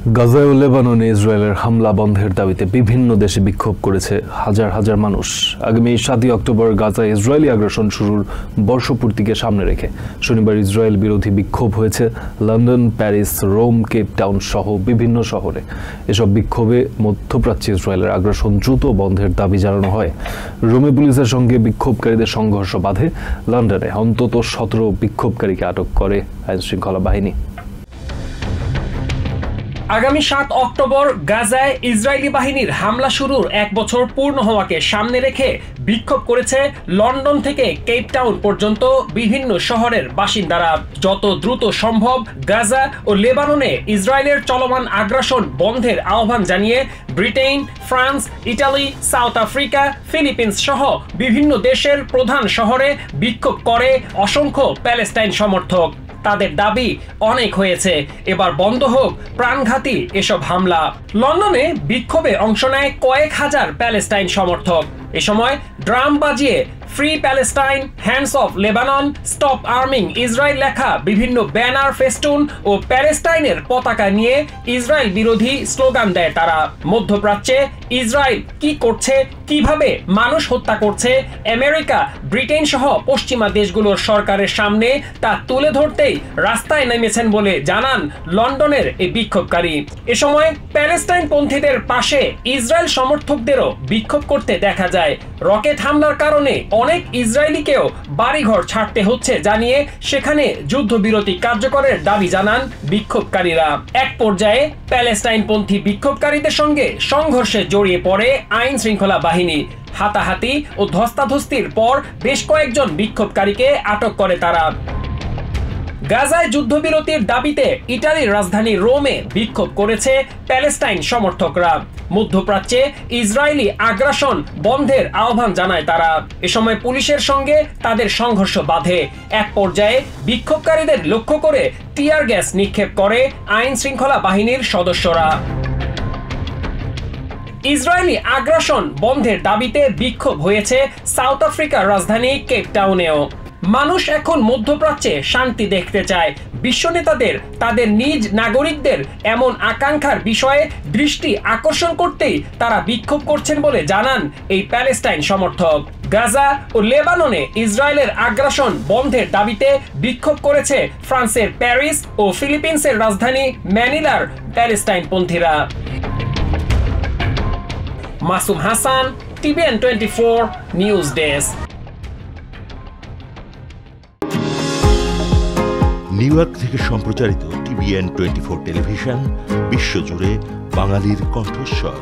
গাজায় ও লেবাননে ইসরায়েলের হামলা বন্ধের দাবিতে বিভিন্ন দেশে বিক্ষোভ করেছে হাজার হাজার মানুষ। আগামী 7 অক্টোবর গাজায় ইসরায়েলি আগ্রাসন শুরুর বর্ষপূর্তিকে সামনে রেখে শনিবার ইসরায়েল বিরোধী বিক্ষোভ হয়েছে London, Paris, Rome, Cape Town সহ বিভিন্ন শহরে। এসব বিক্ষোভে মধ্যপ্রাচ্যে ইসরায়েলের আগ্রাসন দ্রুত বন্ধের দাবি জানানো হয়। রোমে পুলিশের সঙ্গে বিক্ষোভকারীদের সংঘর্ষ বাধে। লন্ডনে অন্তত 17 বিক্ষোভকারীকে আটক করে আইনশৃঙ্খলা বাহিনী। আগামী 7 অক্টোবর গাজায় ইসরায়েলি বাহিনীর হামলা শুরুর 1 বছর পূর্ণ হওয়াকে সামনে রেখে বিক্ষোভ করেছে লন্ডন থেকে কেপ টাউন পর্যন্ত বিভিন্ন শহরের বাসিন্দারা। যত দ্রুত সম্ভব গাজা ও লেবাননে ইসরায়েলের চলমান আগ্রাসন বন্ধের আহ্বান জানিয়ে Britain, France, Italy, south Africa, Philippines সহ বিভিন্ন দেশের প্রধান শহরে বিক্ষোভ করে অসংখ্য প্যালেস্টাইন সমর্থক। তাদের দাবি অনেক হয়েছে, এবার বন্ধ হোক প্রাণঘাতী এসব হামলা। লন্ডনে বিক্ষোভে অংশ নেয় কয়েক হাজার প্যালেস্টাইন সমর্থক। এ সময় ড্রাম বাজিয়ে free Palestine, hands of Lebanon, stop আর্মিং Israel লেখা বিভিন্ন ব্যানার, ফেস্টুন ও প্যালেস্টাইনের পতাকা নিয়ে ইসরায়েল বিরোধী স্লোগান দেয় তারা। মধ্যপ্রাচ্যে ইসরায়েল কি করছে, কিভাবে মানুষ হত্যা করছে, আমেরিকা, ব্রিটেন সহ পশ্চিমা দেশগুলোর সরকারের সামনে তা তুলে ধরতেই রাস্তায় নেমেছেন বলে জানান লন্ডনের এই বিক্ষোভকারী। এ সময় প্যালেস্টাইন পন্থীদের পাশে ইসরায়েল সমর্থকদেরও বিক্ষোভ করতে দেখা যায়। রকেট হামলার কারণে অনেক ইসরায়েলিকেও বাড়িঘর ছাড়তে হচ্ছে জানিয়ে সেখানে যুদ্ধবিরতি কার্যকরের দাবি জানান বিক্ষোভকারীরা। এক পর্যায়ে প্যালেস্টাইনপন্থী বিক্ষোভকারীদের সঙ্গে সংঘর্ষে জড়িয়ে পড়ে আইন শৃঙ্খলা বাহিনী। হাতাহাতি ও ধস্তাধস্তির পর বেশ কয়েকজন বিক্ষোভকারীকে আটক করে তারা। গাজায় যুদ্ধবিরতির দাবিতে ইটালির রাজধানী রোমে বিক্ষোভ করেছে প্যালেস্টাইন সমর্থকরা। মধ্যপ্রাচ্যে ইসরায়েলি আগ্রাসন বন্ধের আহ্বান জানায় তারা। এ সময় পুলিশের সঙ্গে তাদের সংঘর্ষ বাধে। এক পর্যায়ে বিক্ষোভকারীদের লক্ষ্য করে টিয়ার গ্যাস নিক্ষেপ করে আইন শৃঙ্খলা বাহিনীর সদস্যরা। ইসরায়েলি আগ্রাসন বন্ধের দাবিতে বিক্ষোভ হয়েছে সাউথ আফ্রিকার রাজধানী কেপ টাউনেও। মানুষ এখন মধ্যপ্রাচ্যে শান্তি দেখতে চায়। বিশ্ব নেতাদের তাদের নিজ নাগরিকদের এমন আকাঙ্ক্ষার বিষয়ে দৃষ্টি আকর্ষণ করতেই তারা বিক্ষোভ করছেন বলে জানান এই প্যালেস্টাইন সমর্থক। গাজা ও লেবাননে ইসরায়েলের আগ্রাসন বন্ধের দাবিতে বিক্ষোভ করেছে ফ্রান্সের প্যারিস ও ফিলিপিন্সের রাজধানী ম্যানিলার প্যালেস্টাইনপন্থীরা। Masum Hasan, TVN 24 news desk. New York থেকে সম্প্রচারিত TVN 24 টেলিভিশন বিশ্বজুড়ে বাঙালির কণ্ঠস্বর।